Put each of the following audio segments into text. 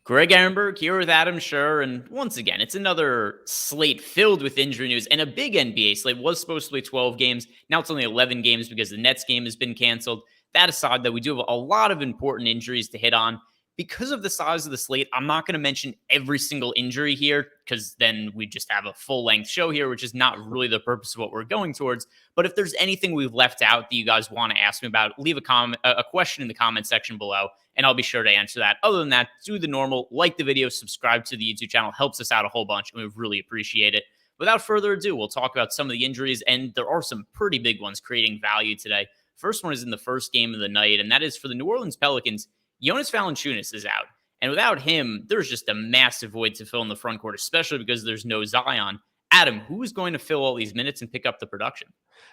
Greg Ehrenberg here with Adam Scherer, and once again, it's another slate filled with injury news and a big NBA slate. Was supposed to be 12 games. Now it's only 11 games because the Nets game has been canceled. That aside, though, we do have a lot of important injuries to hit on. Because of the size of the slate, I'm not going to mention every single injury here because then we just have a full-length show here, which is not really the purpose of what we're going towards. But if there's anything we've left out that you guys want to ask me about, leave a question in the comment section below, and I'll be sure to answer that. Other than that, do the normal, like the video, subscribe to the YouTube channel, helps us out a whole bunch, and we really appreciate it. Without further ado, we'll talk about some of the injuries, and there are some pretty big ones creating value today. First one is in the first game of the night, and that is for the New Orleans Pelicans. Jonas Valanciunas is out, and without him, there's just a massive void to fill in the front court, especially because there's no Zion. Adam, who is going to fill all these minutes and pick up the production?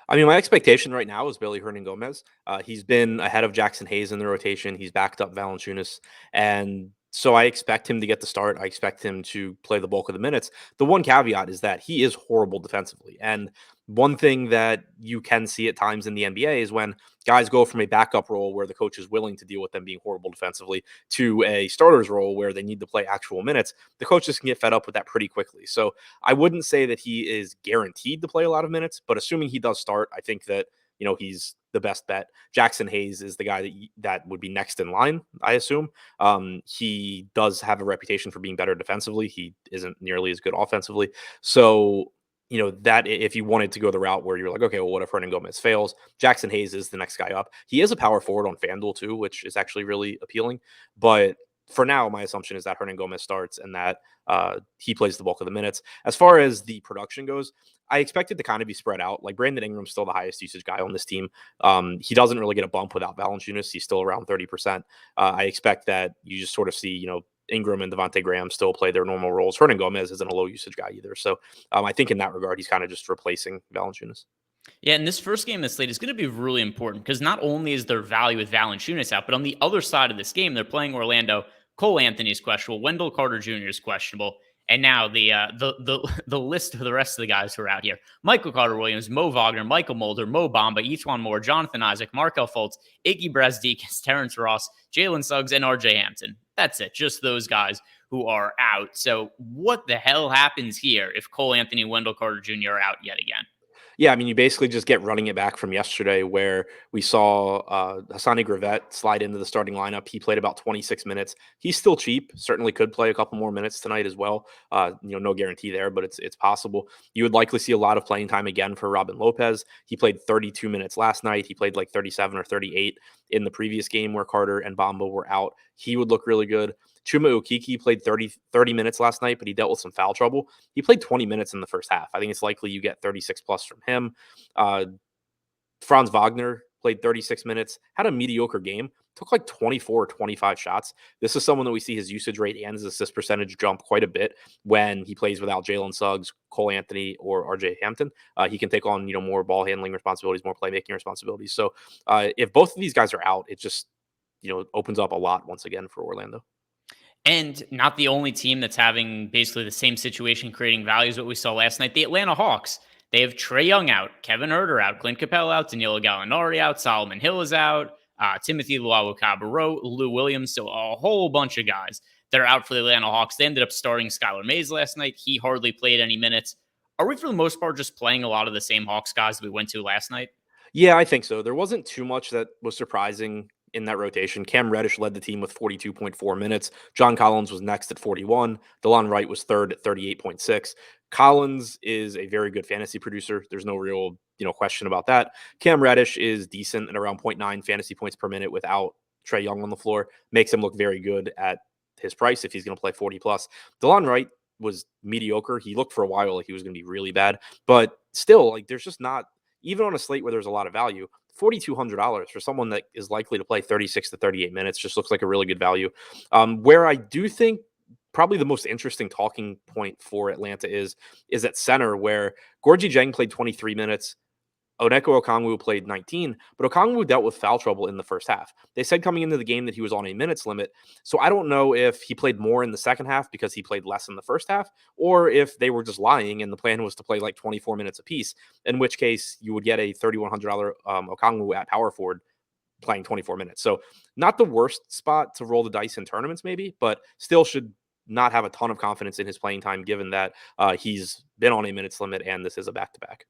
I mean, my expectation right now is Billy Hernangomez. He's been ahead of Jackson Hayes in the rotation. He's backed up Valanciunas, and so I expect him to get the start. I expect him to play the bulk of the minutes. The one caveat is that he is horrible defensively, and one thing that you can see at times in the NBA is when guys go from a backup role where the coach is willing to deal with them being horrible defensively to a starter's role where they need to play actual minutes, the coaches can get fed up with that pretty quickly. So I wouldn't say that he is guaranteed to play a lot of minutes, but assuming he does start, I think that he's the best bet. Jackson Hayes is the guy that would be next in line, I assume. He does have a reputation for being better defensively. He isn't nearly as good offensively. So that if you wanted to go the route where you're like, okay, well, what if Hernangomez fails? Jackson Hayes is the next guy up. He is a power forward on FanDuel too, which is actually really appealing. But for now, my assumption is that Hernangomez starts and that he plays the bulk of the minutes. As far as the production goes, I expect it to kind of be spread out. Like Brandon Ingram's still the highest usage guy on this team. He doesn't really get a bump without Valanciunas. He's still around 30%. I expect that you just sort of see, Ingram and Devontae Graham still play their normal roles. Hernangomez isn't a low usage guy either. So I think in that regard, he's kind of just replacing Valanciunas. Yeah, and this first game of the slate is going to be really important because not only is there value with Valanciunas out, but on the other side of this game, they're playing Orlando. Cole Anthony is questionable. Wendell Carter Jr. is questionable. And now the list of the rest of the guys who are out here: Michael Carter Williams, Mo Wagner, Michael Mulder, Mo Bamba, Etuan Moore, Jonathan Isaac, Markel Fultz, Iggy Brazdeikis, Terrence Ross, Jalen Suggs, and RJ Hampton. That's it. Just those guys who are out. So what the hell happens here if Cole Anthony and Wendell Carter Jr. are out yet again? Yeah, I mean, you basically just get running it back from yesterday where we saw Hassani Gravett slide into the starting lineup. He played about 26 minutes. He's still cheap, certainly could play a couple more minutes tonight as well. No guarantee there, but it's possible. You would likely see a lot of playing time again for Robin Lopez. He played 32 minutes last night. He played like 37 or 38 in the previous game where Carter and Bamba were out. He would look really good. Chuma Okeke played 30 minutes last night, but he dealt with some foul trouble. He played 20 minutes in the first half. I think it's likely you get 36 plus from him. Franz Wagner played 36 minutes, had a mediocre game, took like 24 or 25 shots. This is someone that we see his usage rate and his assist percentage jump quite a bit when he plays without Jalen Suggs, Cole Anthony, or RJ Hampton. He can take on, more ball handling responsibilities, more playmaking responsibilities. So if both of these guys are out, it just, opens up a lot once again for Orlando. And not the only team that's having basically the same situation creating value as what we saw last night. The Atlanta Hawks. They have Trae Young out, Kevin Huerter out, Clint Capella out, Danilo Gallinari out, Solomon Hill is out, Timothy Luwawu-Cabarrot, Lou Williams. So a whole bunch of guys that are out for the Atlanta Hawks. They ended up starting Skylar Mays last night. He hardly played any minutes. Are we, for the most part, just playing a lot of the same Hawks guys that we went to last night? Yeah, I think so. There wasn't too much that was surprising in that rotation. Cam Reddish led the team with 42.4 minutes. John Collins was next at 41. DeLon Wright was third at 38.6. Collins is a very good fantasy producer. There's no real, question about that. Cam Reddish is decent at around 0.9 fantasy points per minute without Trae Young on the floor. Makes him look very good at his price if he's going to play 40 plus. DeLon Wright was mediocre. He looked for a while like he was going to be really bad, but still, like, there's just not, even on a slate where there's a lot of value, $4,200 for someone that is likely to play 36 to 38 minutes just looks like a really good value. Where I do think probably the most interesting talking point for Atlanta is at center, where Gorgie Jang played 23 minutes. Onyeka Okongwu played 19, but Okongwu dealt with foul trouble in the first half. They said coming into the game that he was on a minutes limit, so I don't know if he played more in the second half because he played less in the first half, or if they were just lying and the plan was to play like 24 minutes apiece, in which case you would get a $3,100 Okongwu at power forward playing 24 minutes. So not the worst spot to roll the dice in tournaments, maybe, but still should not have a ton of confidence in his playing time, given that he's been on a minutes limit and this is a back-to-back.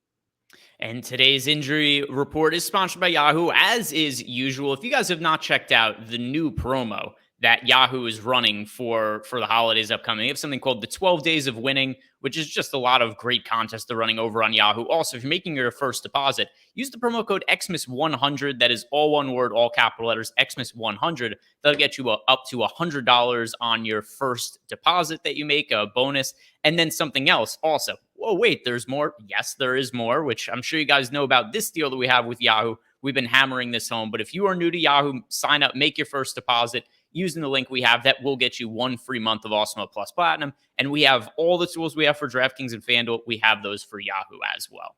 And today's injury report is sponsored by Yahoo, as is usual. If you guys have not checked out the new promo that Yahoo is running for the holidays upcoming, they have something called the 12 Days of Winning, which is just a lot of great contests they're running over on Yahoo. Also, if you're making your first deposit, use the promo code XMIS100. That is all one word, all capital letters, XMIS100. That'll get you up to $100 on your first deposit that you make, a bonus. And then something else also. Oh, wait, there's more. Yes, there is more, which I'm sure you guys know about this deal that we have with Yahoo. We've been hammering this home. But if you are new to Yahoo, sign up, make your first deposit using the link we have. That will get you 1 free month of Awesemo Plus Platinum. And we have all the tools we have for DraftKings and FanDuel. We have those for Yahoo as well.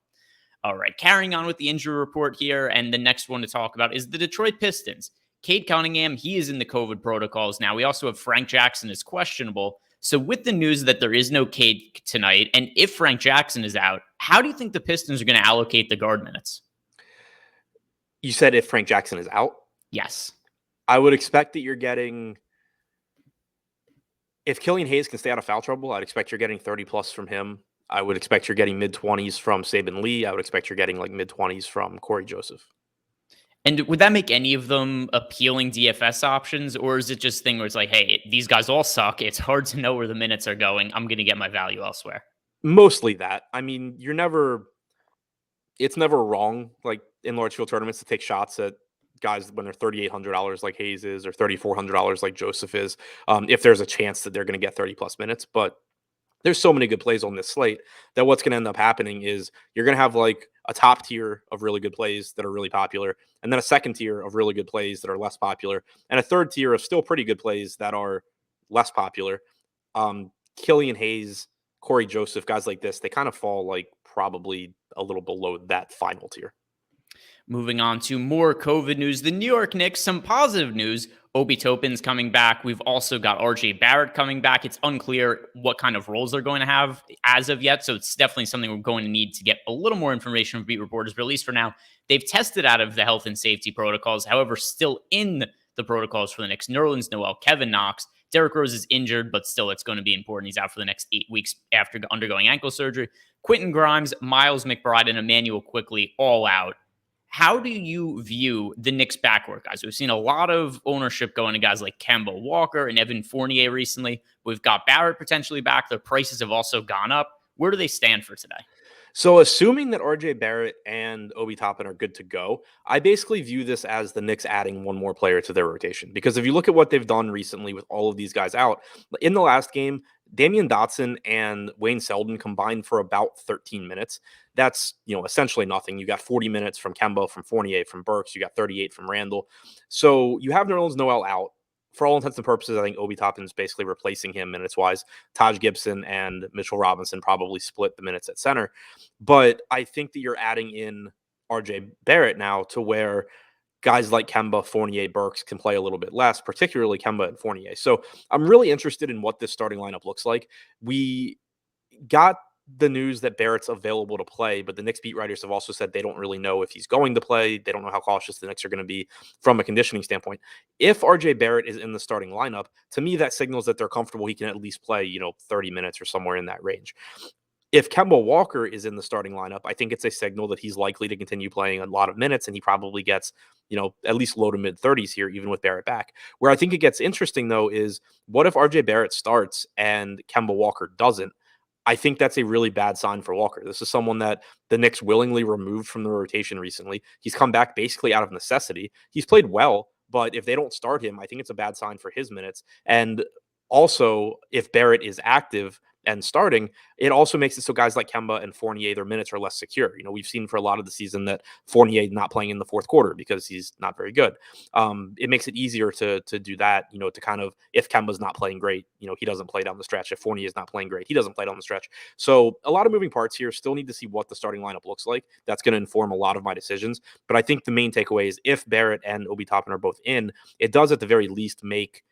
All right, carrying on with the injury report here. And the next one to talk about is the Detroit Pistons. Cade Cunningham, he is in the COVID protocols now. We also have Frank Jackson is questionable. So with the news that there is no Cade tonight, and if Frank Jackson is out, how do you think the Pistons are going to allocate the guard minutes? You said if Frank Jackson is out? Yes. I would expect that you're getting, if Killian Hayes can stay out of foul trouble, I'd expect you're getting 30 plus from him. I would expect you're getting mid-20s from Saban Lee. I would expect you're getting like mid-20s from Corey Joseph. And would that make any of them appealing DFS options? Or is it just a thing where it's like, hey, these guys all suck. It's hard to know where the minutes are going. I'm going to get my value elsewhere. Mostly that. I mean, it's never wrong, like in large field tournaments, to take shots at guys when they're $3,800 like Hayes is or $3,400 like Joseph is, if there's a chance that they're going to get 30 plus minutes. But there's so many good plays on this slate that what's going to end up happening is you're going to have like a top tier of really good plays that are really popular, and then a second tier of really good plays that are less popular, and a third tier of still pretty good plays that are less popular. Killian Hayes, Corey Joseph, guys like this, they kind of fall like probably a little below that final tier. Moving on to more COVID news. The New York Knicks, some positive news. Obi Toppin's coming back. We've also got RJ Barrett coming back. It's unclear what kind of roles they're going to have as of yet. So it's definitely something we're going to need to get a little more information from beat reporters. But at least for now, they've tested out of the health and safety protocols. However, still in the protocols for the Knicks, Nerlens Noel, Kevin Knox. Derrick Rose is injured, but still it's going to be important. He's out for the next 8 weeks after undergoing ankle surgery. Quentin Grimes, Miles McBride, and Emmanuel Quickley all out. How do you view the Knicks backcourt, guys? We've seen a lot of ownership going to guys like Kemba Walker and Evan Fournier recently. We've got Barrett potentially back. Their prices have also gone up. Where do they stand for today? So assuming that RJ Barrett and Obi Toppin are good to go, I basically view this as the Knicks adding one more player to their rotation. Because if you look at what they've done recently with all of these guys out, in the last game, Damian Dotson and Wayne Selden combined for about 13 minutes. That's, essentially nothing. You got 40 minutes from Kemba, from Fournier, from Burks. You got 38 from Randall. So you have Nerlens Noel out. For all intents and purposes, I think Obi Toppin is basically replacing him minutes-wise. Taj Gibson and Mitchell Robinson probably split the minutes at center. But I think that you're adding in RJ Barrett now to where guys like Kemba, Fournier, Burks can play a little bit less, particularly Kemba and Fournier. So I'm really interested in what this starting lineup looks like. We got the news that Barrett's available to play, but the Knicks beat writers have also said they don't really know if he's going to play. They don't know how cautious the Knicks are going to be from a conditioning standpoint. If RJ Barrett is in the starting lineup, to me, that signals that they're comfortable he can at least play, 30 minutes or somewhere in that range. If Kemba Walker is in the starting lineup, I think it's a signal that he's likely to continue playing a lot of minutes, and he probably gets, at least low to mid 30s here, even with Barrett back. Where I think it gets interesting, though, is what if RJ Barrett starts and Kemba Walker doesn't? I think that's a really bad sign for Walker. This is someone that the Knicks willingly removed from the rotation recently. He's come back basically out of necessity. He's played well, but if they don't start him, I think it's a bad sign for his minutes. And also, if Barrett is active and starting, it also makes it so guys like Kemba and Fournier, their minutes are less secure. We've seen for a lot of the season that Fournier not playing in the fourth quarter because he's not very good. It makes it easier to do that, to kind of, if Kemba's not playing great, he doesn't play down the stretch. If Fournier is not playing great, he doesn't play down the stretch. So a lot of moving parts here. Still need to see what the starting lineup looks like. That's going to inform a lot of my decisions. But I think the main takeaway is if Barrett and Obi Toppin are both in, it does at the very least make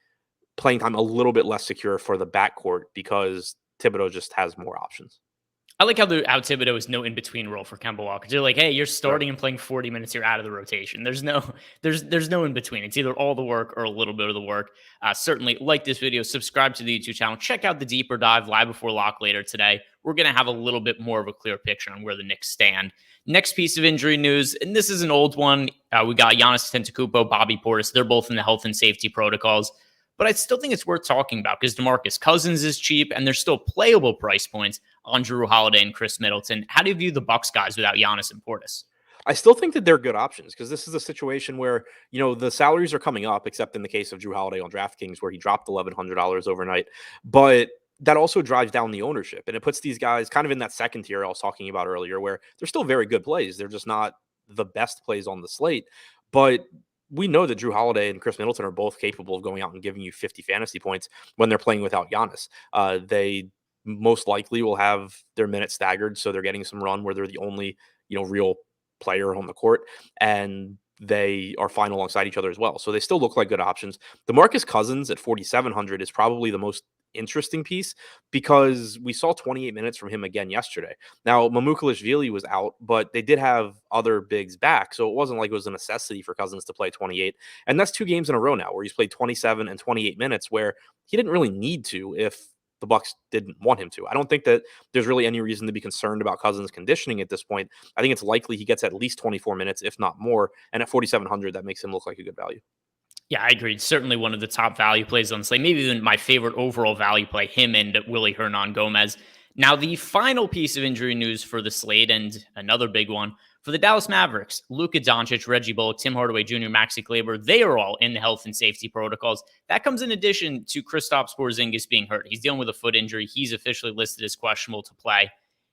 playing time a little bit less secure for the backcourt because Thibodeau just has more options. I like how Thibodeau is no in between role for Kemba Walker. They're like, hey, you're Right. starting and playing 40 minutes. You're out of the rotation. There's no in between. It's either all the work or a little bit of the work. Certainly like this video, subscribe to the YouTube channel, check out the deeper dive live before lock later today. We're gonna have a little bit more of a clear picture on where the Knicks stand. Next piece of injury news, and this is an old one. We got Giannis Antetokounmpo, Bobby Portis. They're both in the health and safety protocols. But I still think it's worth talking about because DeMarcus Cousins is cheap and there's still playable price points on Drew Holiday and Chris Middleton. How do you view the Bucks guys without Giannis and Portis? I still think that they're good options because this is a situation where, the salaries are coming up, except in the case of Drew Holiday on DraftKings, where he dropped $1,100 overnight. But that also drives down the ownership and it puts these guys kind of in that second tier I was talking about earlier, where they're still very good plays. They're just not the best plays on the slate. But we know that Drew Holiday and Chris Middleton are both capable of going out and giving you 50 fantasy points when they're playing without Giannis. They most likely will have their minutes staggered, so they're getting some run where they're the only, real player on the court, and they are fine alongside each other as well. So they still look like good options. DeMarcus Cousins at 4,700 is probably the most interesting piece because we saw 28 minutes from him again yesterday. Now, Mamukelashvili was out, but they did have other bigs back. So it wasn't like it was a necessity for Cousins to play 28. And that's 2 games in a row now where he's played 27 and 28 minutes where he didn't really need to if the Bucks didn't want him to. I don't think that there's really any reason to be concerned about Cousins' conditioning at this point. I think it's likely he gets at least 24 minutes, if not more. And at 4,700, that makes him look like a good value. Yeah, I agree. Certainly one of the top value plays on the slate. Maybe even my favorite overall value play, him and Willie Hernan Gomez. Now, the final piece of injury news for the slate, and another big one for the Dallas Mavericks, Luka Doncic, Reggie Bullock, Tim Hardaway Jr., Maxi Kleber, they are all in the health and safety protocols. That comes in addition to Kristaps Porzingis being hurt. He's dealing with a foot injury. He's officially listed as questionable to play.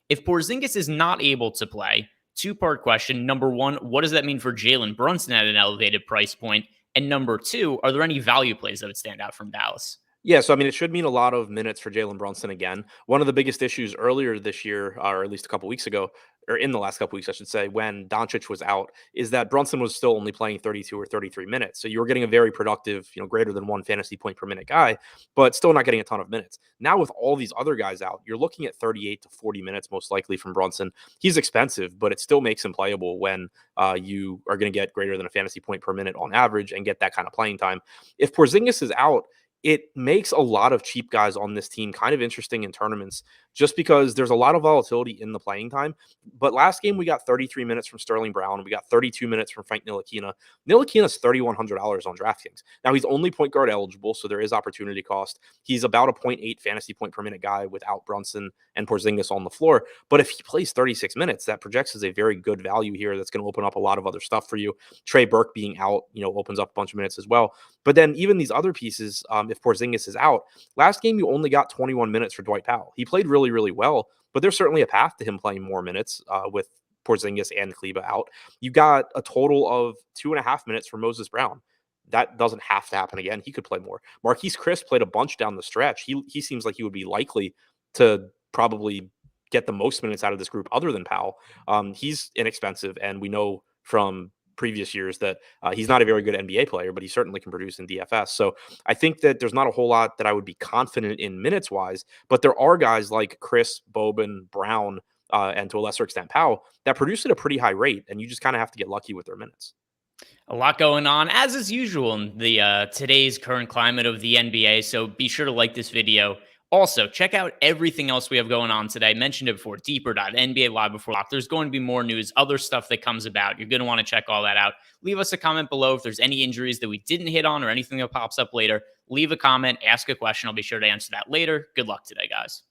If Porzingis is not able to play, two-part question. Number one, what does that mean for Jalen Brunson at an elevated price point? And number two, are there any value plays that would stand out from Dallas? Yeah, so I mean, it should mean a lot of minutes for Jalen Brunson again. One of the biggest issues earlier this year, or at least a couple weeks ago, or in the last couple weeks, I should say, when Doncic was out, is that Brunson was still only playing 32 or 33 minutes. So you were getting a very productive, greater than one fantasy point per minute guy, but still not getting a ton of minutes. Now with all these other guys out, you're looking at 38 to 40 minutes most likely from Brunson. He's expensive, but it still makes him playable when you are going to get greater than a fantasy point per minute on average and get that kind of playing time. If Porzingis is out, it makes a lot of cheap guys on this team kind of interesting in tournaments just because there's a lot of volatility in the playing time. But last game, we got 33 minutes from Sterling Brown. We got 32 minutes from Frank Ntilikina. Ntilikina's $3,100 on DraftKings. Now, he's only point guard eligible, so there is opportunity cost. He's about a .8 fantasy point per minute guy without Brunson and Porzingis on the floor. But if he plays 36 minutes, that projects as a very good value here that's going to open up a lot of other stuff for you. Trey Burke being out, opens up a bunch of minutes as well. But then even these other pieces, if Porzingis is out, last game you only got 21 minutes for Dwight Powell. He played really, really well, but there's certainly a path to him playing more minutes with Porzingis and Kleber out. You got a total of 2.5 minutes for Moses Brown. That doesn't have to happen again. He could play more. Marquise Chris played a bunch down the stretch. He seems like he would be likely to probably get the most minutes out of this group other than Powell. He's inexpensive, and we know from previous years that he's not a very good NBA player, but he certainly can produce in DFS. So I think that there's not a whole lot that I would be confident in minutes wise, but there are guys like Chris, Boban, Brown, and to a lesser extent Powell that produce at a pretty high rate, and you just kind of have to get lucky with their minutes. A lot going on, as is usual in the today's current climate of the NBA. So be sure to like this video. Also, check out everything else we have going on today. I mentioned it before, deeper dive, NBA Live Before Lock. There's going to be more news, other stuff that comes about. You're going to want to check all that out. Leave us a comment below if there's any injuries that we didn't hit on or anything that pops up later. Leave a comment, ask a question. I'll be sure to answer that later. Good luck today, guys.